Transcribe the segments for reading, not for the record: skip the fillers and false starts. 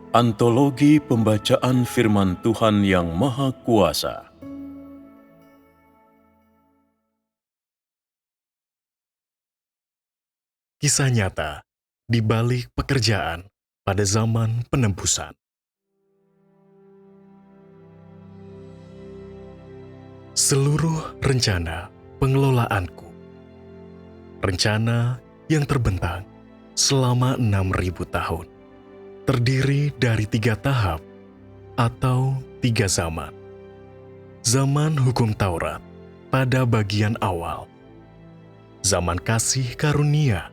Antologi Pembacaan Firman Tuhan yang Maha Kuasa. Kisah nyata di balik pekerjaan pada zaman penembusan. Seluruh rencana pengelolaanku, rencana yang terbentang selama 6.000 tahun, terdiri dari 3 tahap atau 3 zaman. Zaman hukum Taurat pada bagian awal, zaman kasih karunia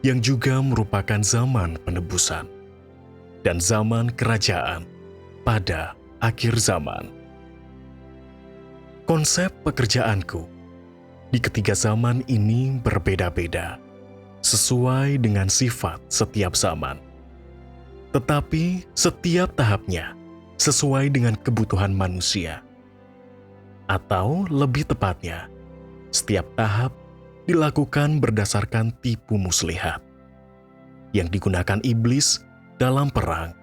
yang juga merupakan zaman penebusan, dan zaman kerajaan pada akhir zaman. Konsep pekerjaanku di ketiga zaman ini berbeda-beda, sesuai dengan sifat setiap zaman. Tetapi setiap tahapnya sesuai dengan kebutuhan manusia. Atau lebih tepatnya, setiap tahap dilakukan berdasarkan tipu muslihat yang digunakan iblis dalam perang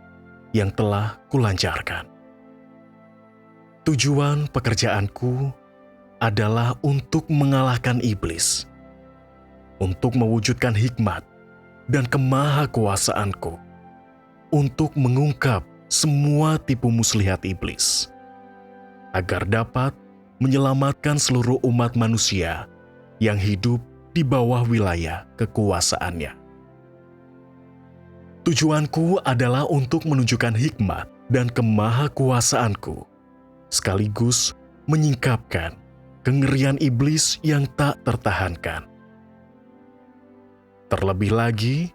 yang telah kulancarkan. Tujuan pekerjaanku adalah untuk mengalahkan iblis, untuk mewujudkan hikmat dan kemahakuasaanku, untuk mengungkap semua tipu muslihat iblis, agar dapat menyelamatkan seluruh umat manusia yang hidup di bawah wilayah kekuasaannya. Tujuanku adalah untuk menunjukkan hikmat dan kemahakuasaanku, sekaligus menyingkapkan kengerian iblis yang tak tertahankan. Terlebih lagi,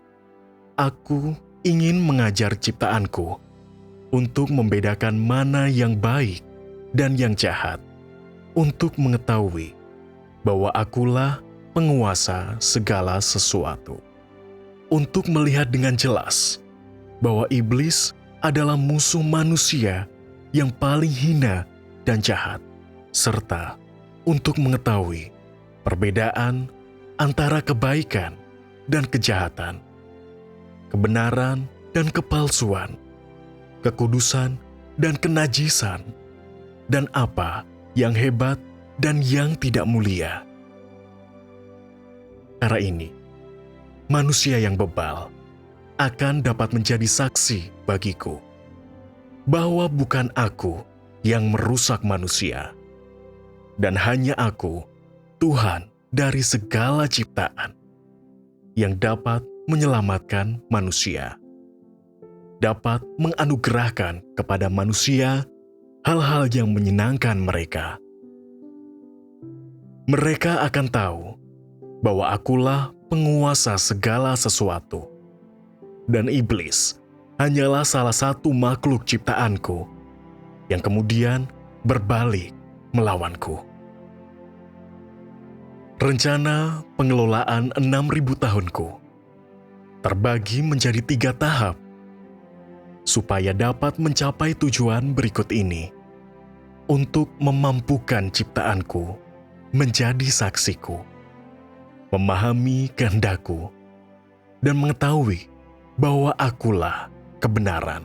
aku ingin mengajar ciptaanku untuk membedakan mana yang baik dan yang jahat, untuk mengetahui bahwa akulah penguasa segala sesuatu, untuk melihat dengan jelas bahwa iblis adalah musuh manusia yang paling hina dan jahat, serta untuk mengetahui perbedaan antara kebaikan dan kejahatan, kebenaran dan kepalsuan, kekudusan dan kenajisan, dan apa yang hebat dan yang tidak mulia. Karena ini, manusia yang bebal akan dapat menjadi saksi bagiku bahwa bukan aku yang merusak manusia, dan hanya aku, Tuhan dari segala ciptaan, yang dapat menyelamatkan manusia, dapat menganugerahkan kepada manusia hal-hal yang menyenangkan mereka. Mereka akan tahu bahwa akulah penguasa segala sesuatu, dan iblis hanyalah salah satu makhluk ciptaanku yang kemudian berbalik melawanku. Rencana pengelolaan 6.000 tahunku terbagi menjadi 3 tahap, supaya dapat mencapai tujuan berikut ini, untuk memampukan ciptaanku menjadi saksiku, memahami kehendakku, dan mengetahui bahwa akulah kebenaran.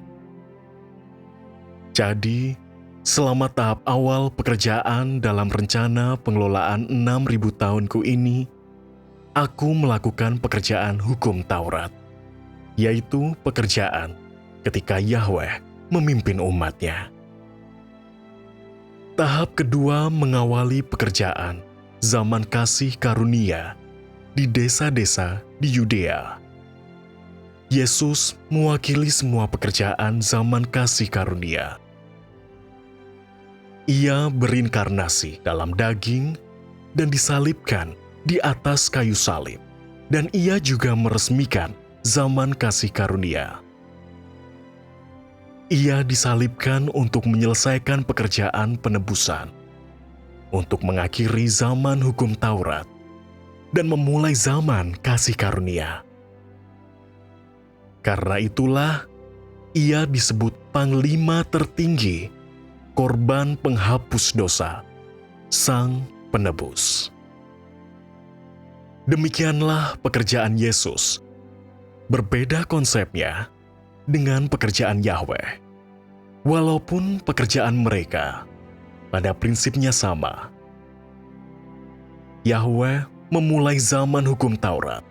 Jadi, selama tahap awal pekerjaan dalam rencana pengelolaan 6.000 tahunku ini, aku melakukan pekerjaan hukum Taurat, yaitu pekerjaan ketika Yahweh memimpin umatnya. Tahap kedua mengawali pekerjaan zaman kasih karunia di desa-desa di Yudea. Yesus mewakili semua pekerjaan zaman kasih karunia. Ia berinkarnasi dalam daging dan disalibkan di atas kayu salib, dan ia juga meresmikan zaman kasih karunia. Ia disalibkan untuk menyelesaikan pekerjaan penebusan, untuk mengakhiri zaman hukum Taurat, dan memulai zaman kasih karunia. Karena itulah, ia disebut Panglima tertinggi, korban penghapus dosa, Sang Penebus. Demikianlah pekerjaan Yesus. Berbeda konsepnya, dengan pekerjaan Yahweh. Walaupun pekerjaan mereka pada prinsipnya sama, Yahweh memulai zaman hukum Taurat,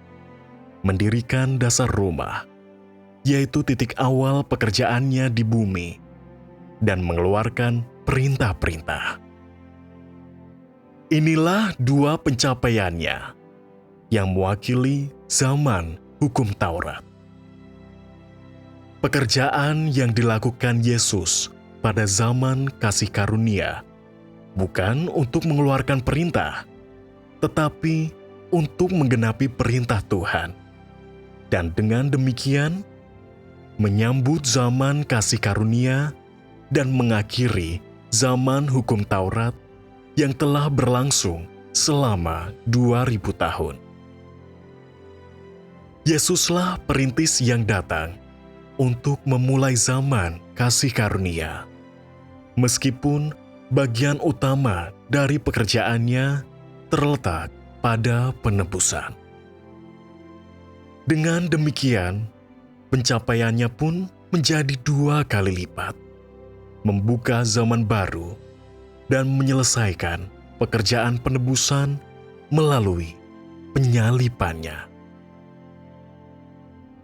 mendirikan dasar rumah, yaitu titik awal pekerjaannya di bumi, dan mengeluarkan perintah-perintah. Inilah dua pencapaiannya yang mewakili zaman hukum Taurat. Pekerjaan yang dilakukan Yesus pada zaman kasih karunia bukan untuk mengeluarkan perintah, tetapi untuk menggenapi perintah Tuhan. Dan dengan demikian, menyambut zaman kasih karunia dan mengakhiri zaman hukum Taurat yang telah berlangsung selama 2000 tahun. Yesuslah perintis yang datang untuk memulai zaman kasih karunia. Meskipun bagian utama dari pekerjaannya terletak pada penebusan. Dengan demikian, pencapaiannya pun menjadi 2 kali lipat, membuka zaman baru dan menyelesaikan pekerjaan penebusan melalui penyalipannya.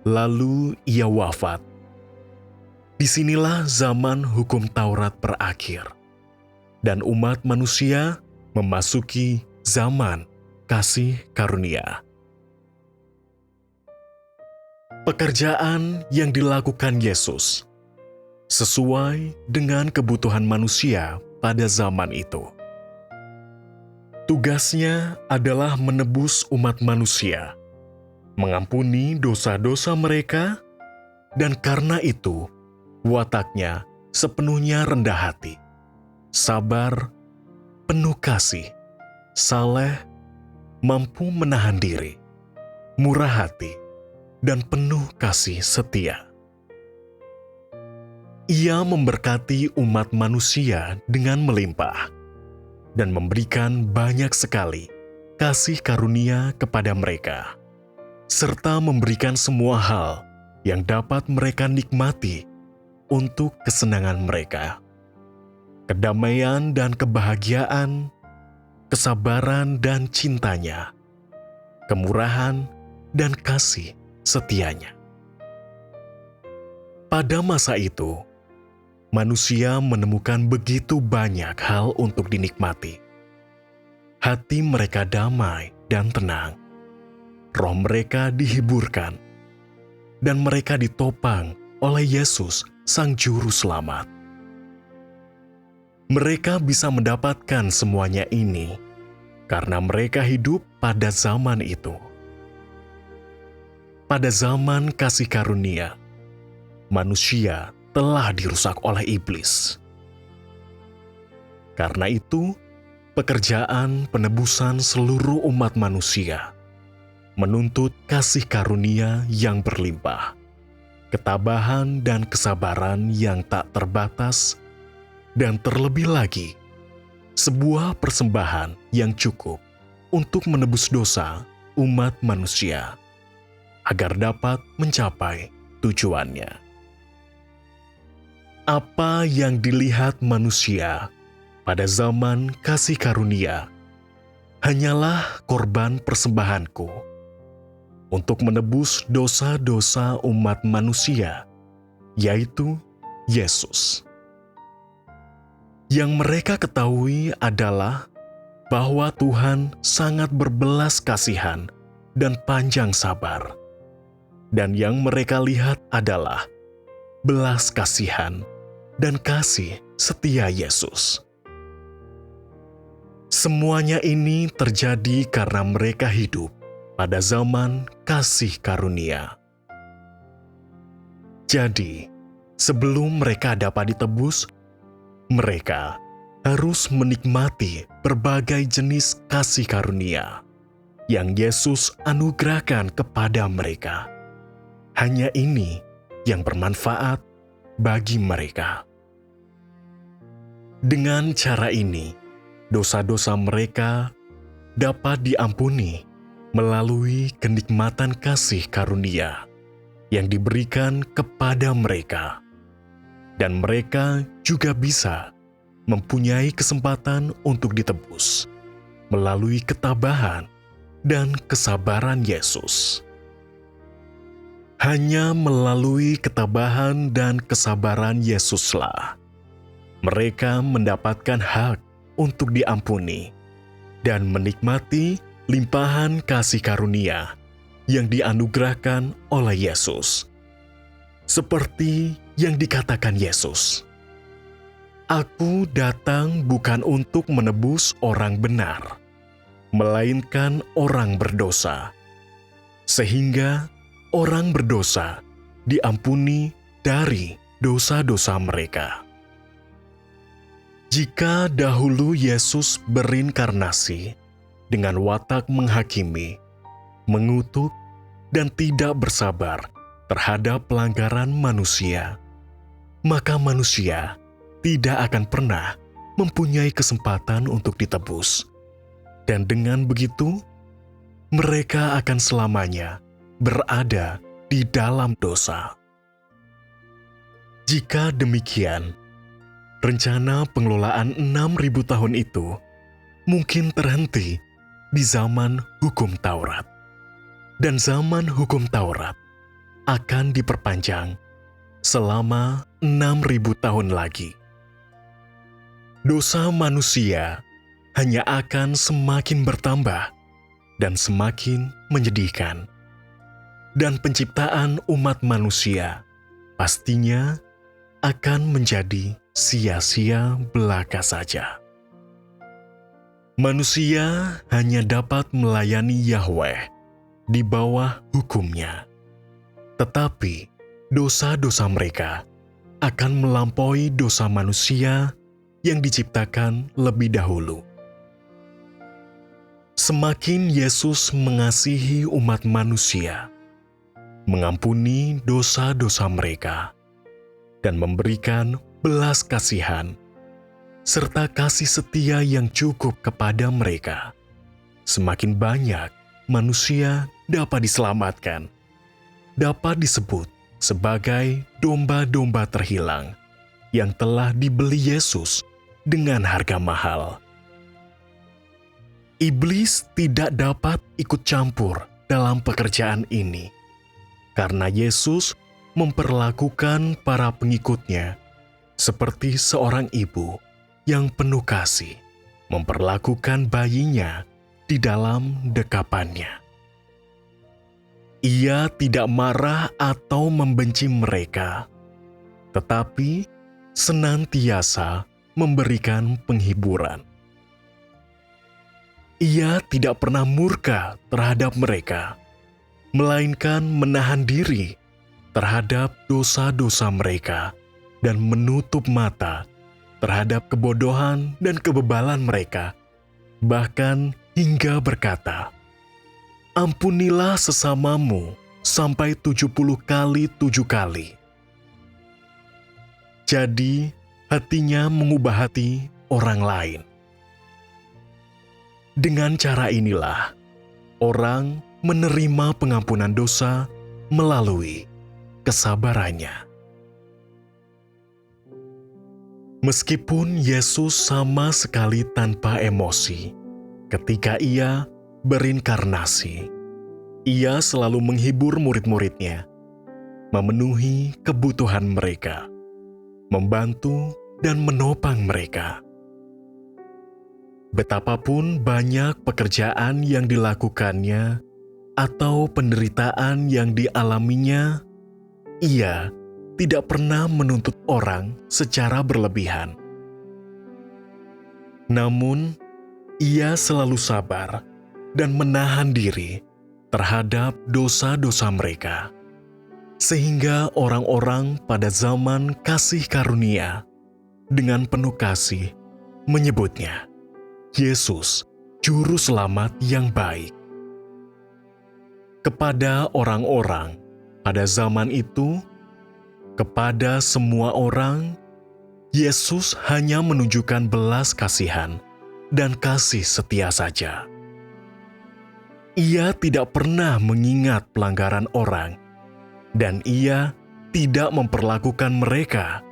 Lalu ia wafat. Disinilah zaman hukum Taurat berakhir, dan umat manusia memasuki zaman kasih karunia. Pekerjaan yang dilakukan Yesus sesuai dengan kebutuhan manusia pada zaman itu. Tugasnya adalah menebus umat manusia, mengampuni dosa-dosa mereka, dan karena itu wataknya sepenuhnya rendah hati, sabar, penuh kasih, saleh, mampu menahan diri, murah hati, dan penuh kasih setia. Ia memberkati umat manusia dengan melimpah dan memberikan banyak sekali kasih karunia kepada mereka, serta memberikan semua hal yang dapat mereka nikmati untuk kesenangan mereka. Kedamaian dan kebahagiaan, kesabaran dan cintanya, kemurahan dan kasih setianya. Pada masa itu, manusia menemukan begitu banyak hal untuk dinikmati. Hati mereka damai dan tenang, roh mereka dihiburkan, dan mereka ditopang oleh Yesus, Sang Juru Selamat. Mereka bisa mendapatkan semuanya ini karena mereka hidup pada zaman itu. Pada zaman kasih karunia, manusia telah dirusak oleh iblis. Karena itu, pekerjaan penebusan seluruh umat manusia menuntut kasih karunia yang berlimpah, ketabahan dan kesabaran yang tak terbatas, dan terlebih lagi, sebuah persembahan yang cukup untuk menebus dosa umat manusia, agar dapat mencapai tujuannya. Apa yang dilihat manusia pada zaman kasih karunia hanyalah korban persembahanku untuk menebus dosa-dosa umat manusia, yaitu Yesus. Yang mereka ketahui adalah bahwa Tuhan sangat berbelas kasihan dan panjang sabar. Dan yang mereka lihat adalah belas kasihan dan kasih setia Yesus. Semuanya ini terjadi karena mereka hidup pada zaman kasih karunia. Jadi, sebelum mereka dapat ditebus, mereka harus menikmati berbagai jenis kasih karunia yang Yesus anugerahkan kepada mereka. Hanya ini yang bermanfaat bagi mereka. Dengan cara ini, dosa-dosa mereka dapat diampuni melalui kenikmatan kasih karunia yang diberikan kepada mereka. Dan mereka juga bisa mempunyai kesempatan untuk ditebus melalui ketabahan dan kesabaran Yesus. Hanya melalui ketabahan dan kesabaran Yesuslah mereka mendapatkan hak untuk diampuni dan menikmati limpahan kasih karunia yang dianugerahkan oleh Yesus. Seperti yang dikatakan Yesus, "Aku datang bukan untuk menebus orang benar, melainkan orang berdosa, sehingga orang berdosa diampuni dari dosa-dosa mereka." Jika dahulu Yesus berinkarnasi dengan watak menghakimi, mengutuk, dan tidak bersabar terhadap pelanggaran manusia, maka manusia tidak akan pernah mempunyai kesempatan untuk ditebus. Dan dengan begitu, mereka akan selamanya berada di dalam dosa. Jika demikian, rencana pengelolaan 6.000 tahun itu mungkin terhenti di zaman hukum Taurat. Dan zaman hukum Taurat akan diperpanjang selama 6.000 tahun lagi. Dosa manusia hanya akan semakin bertambah dan semakin menyedihkan. Dan penciptaan umat manusia pastinya akan menjadi sia-sia belaka saja. Manusia hanya dapat melayani Yahweh di bawah hukumnya. Tetapi dosa-dosa mereka akan melampaui dosa manusia yang diciptakan lebih dahulu. Semakin Yesus mengasihi umat manusia, mengampuni dosa-dosa mereka, dan memberikan belas kasihan, serta kasih setia yang cukup kepada mereka, semakin banyak manusia dapat diselamatkan, dapat disebut sebagai domba-domba terhilang yang telah dibeli Yesus dengan harga mahal. Iblis tidak dapat ikut campur dalam pekerjaan ini, karena Yesus memperlakukan para pengikutnya seperti seorang ibu yang penuh kasih, memperlakukan bayinya di dalam dekapannya. Ia tidak marah atau membenci mereka, tetapi senantiasa memberikan penghiburan. Ia tidak pernah murka terhadap mereka, melainkan menahan diri terhadap dosa-dosa mereka dan menutup mata terhadap kebodohan dan kebebalan mereka, bahkan hingga berkata, "Ampunilah sesamamu sampai 70 kali 7 kali." Jadi, hatinya mengubah hati orang lain. Dengan cara inilah, orang menerima pengampunan dosa melalui kesabarannya. Meskipun Yesus sama sekali tanpa emosi ketika ia berinkarnasi, ia selalu menghibur murid-muridnya, memenuhi kebutuhan mereka, membantu dan menopang mereka. Betapapun banyak pekerjaan yang dilakukannya atau penderitaan yang dialaminya, ia tidak pernah menuntut orang secara berlebihan. Namun, ia selalu sabar dan menahan diri terhadap dosa-dosa mereka, sehingga orang-orang pada zaman kasih karunia dengan penuh kasih menyebutnya Yesus, Juru Selamat yang baik. Kepada orang-orang pada zaman itu, kepada semua orang, Yesus hanya menunjukkan belas kasihan dan kasih setia saja. Ia tidak pernah mengingat pelanggaran orang, dan ia tidak memperlakukan mereka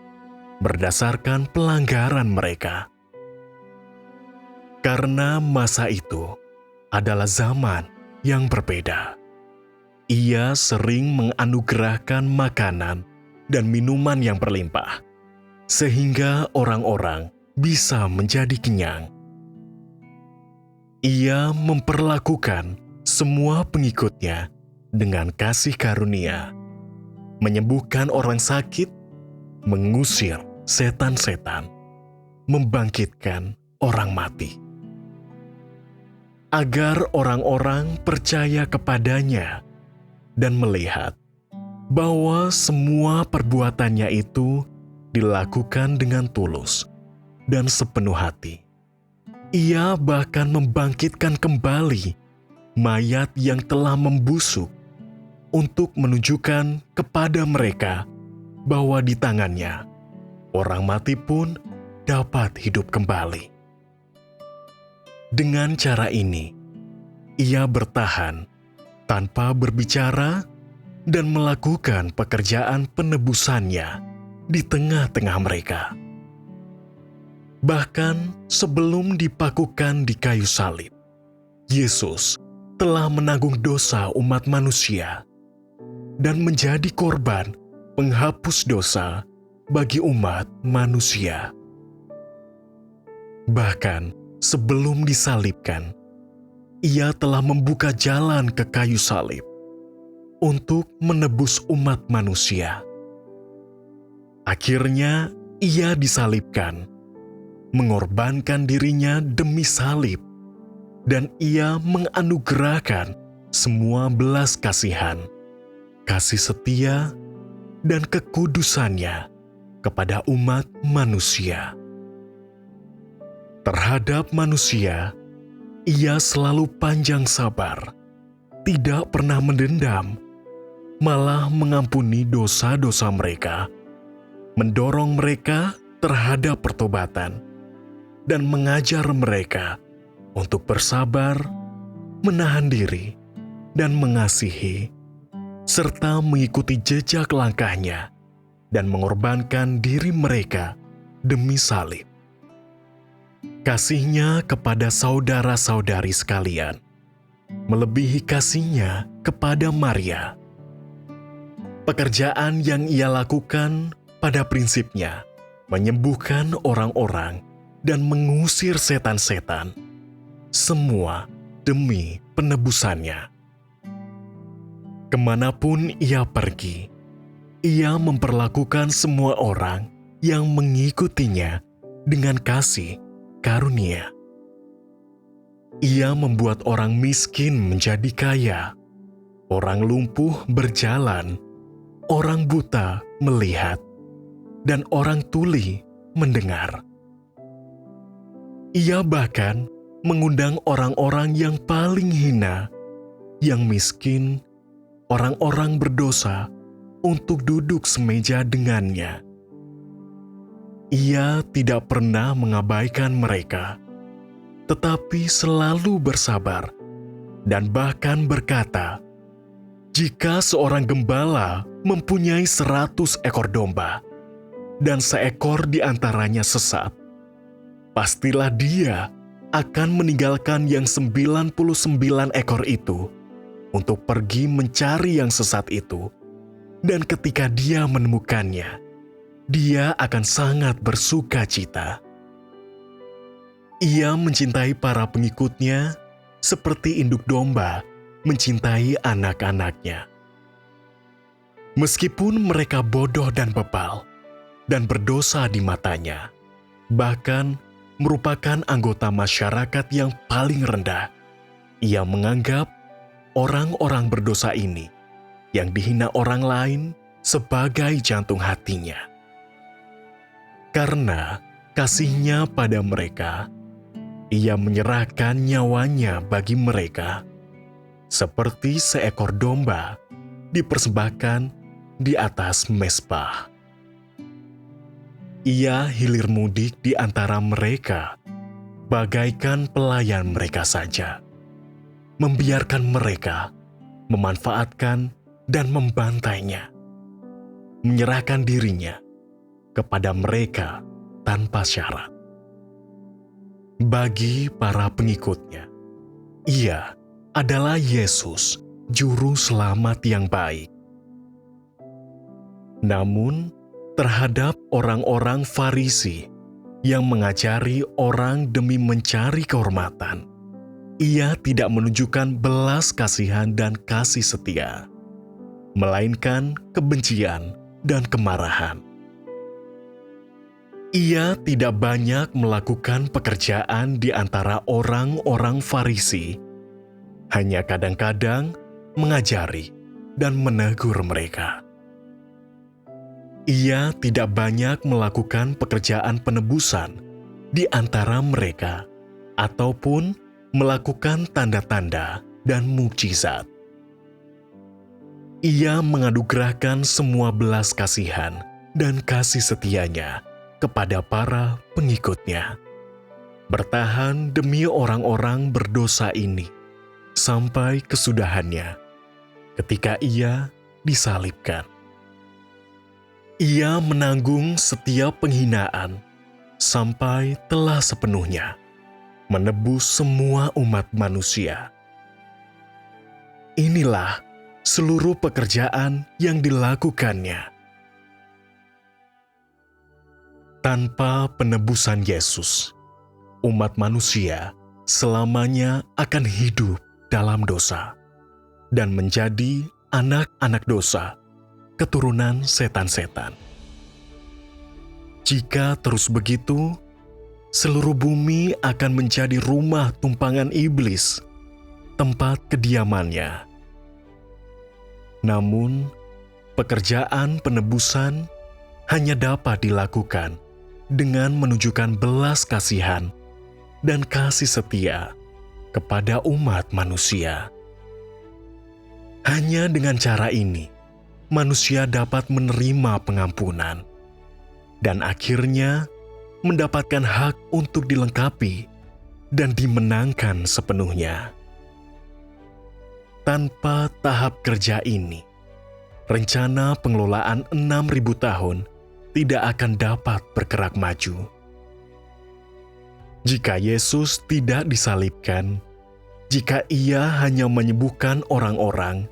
berdasarkan pelanggaran mereka. Karena masa itu adalah zaman yang berbeda. Ia sering menganugerahkan makanan dan minuman yang berlimpah, sehingga orang-orang bisa menjadi kenyang. Ia memperlakukan semua pengikutnya dengan kasih karunia, menyembuhkan orang sakit, mengusir setan-setan, membangkitkan orang mati. Agar orang-orang percaya kepadanya dan melihat bahwa semua perbuatannya itu dilakukan dengan tulus dan sepenuh hati. Ia bahkan membangkitkan kembali mayat yang telah membusuk untuk menunjukkan kepada mereka bahwa di tangannya orang mati pun dapat hidup kembali. Dengan cara ini, ia bertahan tanpa berbicara dan melakukan pekerjaan penebusannya di tengah-tengah mereka. Bahkan sebelum dipakukan di kayu salib, Yesus telah menanggung dosa umat manusia dan menjadi korban penghapus dosa bagi umat manusia. Bahkan sebelum disalibkan, ia telah membuka jalan ke kayu salib untuk menebus umat manusia. Akhirnya ia disalibkan, mengorbankan dirinya demi salib, dan ia menganugerahkan semua belas kasihan, kasih setia, dan kekudusannya kepada umat manusia. Terhadap manusia, ia selalu panjang sabar, tidak pernah mendendam, malah mengampuni dosa-dosa mereka, mendorong mereka terhadap pertobatan, dan mengajar mereka untuk bersabar, menahan diri, dan mengasihi, serta mengikuti jejak langkahnya dan mengorbankan diri mereka demi salib. Kasihnya kepada saudara-saudari sekalian melebihi kasihnya kepada Maria. Pekerjaan yang ia lakukan pada prinsipnya menyembuhkan orang-orang dan mengusir setan-setan, semua demi penebusannya. Kemanapun ia pergi, ia memperlakukan semua orang yang mengikutinya dengan kasih karunia. Ia membuat orang miskin menjadi kaya, orang lumpuh berjalan, orang buta melihat, dan orang tuli mendengar. Ia bahkan mengundang orang-orang yang paling hina, yang miskin, orang-orang berdosa, untuk duduk semeja dengannya. Ia tidak pernah mengabaikan mereka, tetapi selalu bersabar dan bahkan berkata, "Jika seorang gembala mempunyai 100 ekor domba, dan seekor di antaranya sesat, pastilah dia akan meninggalkan yang 99 ekor itu untuk pergi mencari yang sesat itu, dan ketika dia menemukannya, dia akan sangat bersuka cita." Ia mencintai para pengikutnya seperti induk domba mencintai anak-anaknya. Meskipun mereka bodoh dan bebal dan berdosa di matanya, bahkan merupakan anggota masyarakat yang paling rendah, ia menganggap orang-orang berdosa ini yang dihina orang lain sebagai jantung hatinya. Karena kasihnya pada mereka, ia menyerahkan nyawanya bagi mereka, seperti seekor domba dipersembahkan di atas mezbah. Ia hilir mudik di antara mereka, bagaikan pelayan mereka saja, membiarkan mereka memanfaatkan dan membantainya. menyerahkan dirinya kepada mereka tanpa syarat. Bagi para pengikutnya, ia adalah Yesus, Juru Selamat yang baik. Namun, terhadap orang-orang Farisi yang mengajari orang demi mencari kehormatan, ia tidak menunjukkan belas kasihan dan kasih setia, melainkan kebencian dan kemarahan. Ia tidak banyak melakukan pekerjaan di antara orang-orang Farisi, hanya kadang-kadang mengajari dan menegur mereka. Ia tidak banyak melakukan pekerjaan penebusan di antara mereka, ataupun melakukan tanda-tanda dan mukjizat. Ia menganugerahkan semua belas kasihan dan kasih setianya kepada para pengikutnya, bertahan demi orang-orang berdosa ini sampai kesudahannya ketika ia disalibkan. Ia menanggung setiap penghinaan sampai telah sepenuhnya menebus semua umat manusia. Inilah seluruh pekerjaan yang dilakukannya. Tanpa penebusan Yesus, umat manusia selamanya akan hidup dalam dosa dan menjadi anak-anak dosa, keturunan setan-setan. Jika terus begitu, seluruh bumi akan menjadi rumah tumpangan iblis, tempat kediamannya. Namun, pekerjaan penebusan hanya dapat dilakukan dengan menunjukkan belas kasihan dan kasih setia kepada umat manusia. Hanya dengan cara ini, manusia dapat menerima pengampunan dan akhirnya mendapatkan hak untuk dilengkapi dan dimenangkan sepenuhnya. Tanpa tahap kerja ini, rencana pengelolaan 6.000 tahun tidak akan dapat bergerak maju. Jika Yesus tidak disalibkan, jika ia hanya menyembuhkan orang-orang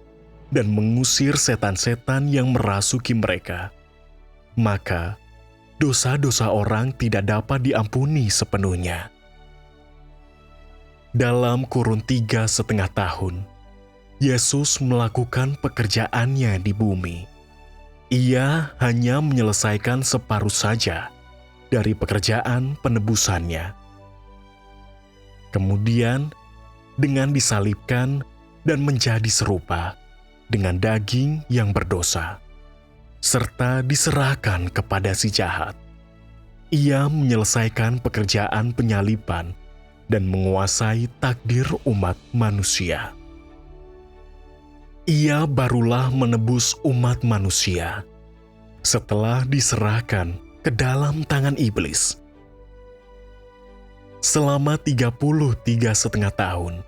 dan mengusir setan-setan yang merasuki mereka, maka dosa-dosa orang tidak dapat diampuni sepenuhnya. Dalam kurun 3,5 tahun, Yesus melakukan pekerjaannya di bumi. Ia hanya menyelesaikan separuh saja dari pekerjaan penebusannya. Kemudian, dengan disalibkan dan menjadi serupa dengan daging yang berdosa, serta diserahkan kepada si jahat, ia menyelesaikan pekerjaan penyaliban dan menguasai takdir umat manusia. Ia barulah menebus umat manusia setelah diserahkan ke dalam tangan iblis. Selama 33,5 tahun,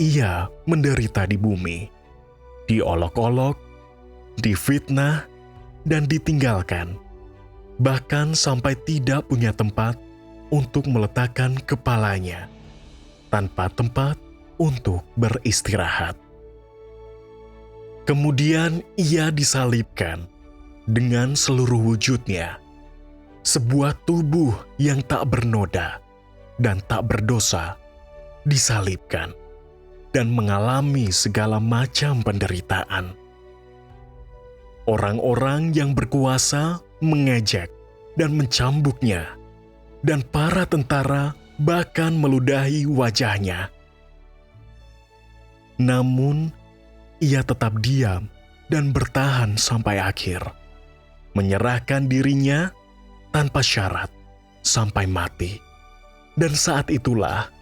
ia menderita di bumi, diolok-olok, difitnah, dan ditinggalkan, bahkan sampai tidak punya tempat untuk meletakkan kepalanya, tanpa tempat untuk beristirahat. Kemudian ia disalibkan dengan seluruh wujudnya, sebuah tubuh yang tak bernoda dan tak berdosa, disalibkan dan mengalami segala macam penderitaan. Orang-orang yang berkuasa mengejek dan mencambuknya, dan para tentara bahkan meludahi wajahnya. Namun, ia tetap diam dan bertahan sampai akhir, menyerahkan dirinya tanpa syarat sampai mati. Dan saat itulah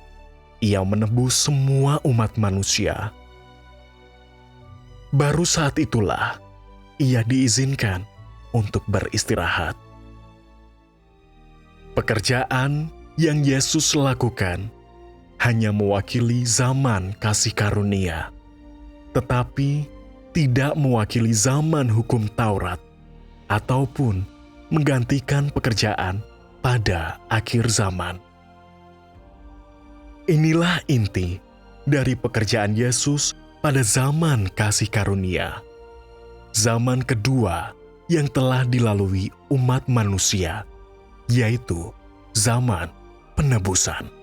ia menebus semua umat manusia. Baru saat itulah ia diizinkan untuk beristirahat. Pekerjaan yang Yesus lakukan hanya mewakili zaman kasih karunia, tetapi tidak mewakili zaman hukum Taurat ataupun menggantikan pekerjaan pada akhir zaman. Inilah inti dari pekerjaan Yesus pada zaman kasih karunia, zaman kedua yang telah dilalui umat manusia, yaitu zaman penebusan.